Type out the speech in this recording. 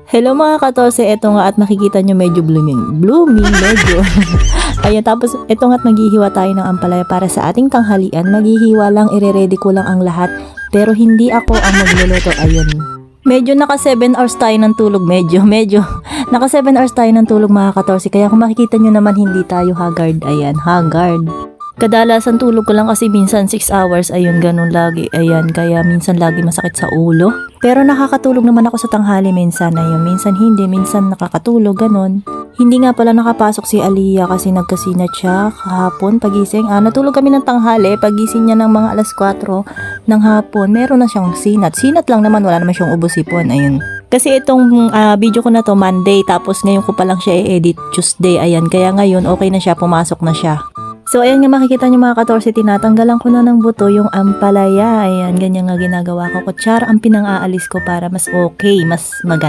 Hello mga 14, eto nga at makikita nyo medyo blooming medyo. Ayan, tapos eto nga at maghihiwa tayo ng ampalaya para sa ating tanghalian. Maghihiwa lang, ire-ready ko lang ang lahat. Pero hindi ako ang magluluto, ayun. Medyo naka 7 hours tayo ng tulog, medyo. Naka 7 hours tayo ng tulog mga 14, kaya kung makikita nyo naman hindi tayo haggard, ayan, haggard. Kadalasan tulog ko lang kasi minsan 6 hours, ayun, ganun lagi, ayan, kaya minsan lagi masakit sa ulo. Pero nakakatulog naman ako sa tanghali minsan, ayun, minsan hindi, minsan nakakatulog, ganun. Hindi nga pala nakapasok si Aliyah kasi nagkasinat siya kahapon pagising. Natulog kami ng tanghali, pagising niya ng mga alas 4 ng hapon, meron na siyang sinat. Sinat lang naman, wala naman siyang ubos-ipon, ayun. Kasi itong video ko na to Monday, tapos ngayon ko pa lang siya i-edit Tuesday, ayan, kaya ngayon okay na siya, pumasok na siya. So, ayan nga makikita nyo mga 14, tinatanggalan ko na ng buto yung ampalaya. Ayan, ganyan nga ginagawa ko. Kutsara ang pinang-aalis ko para mas okay, mas maganda.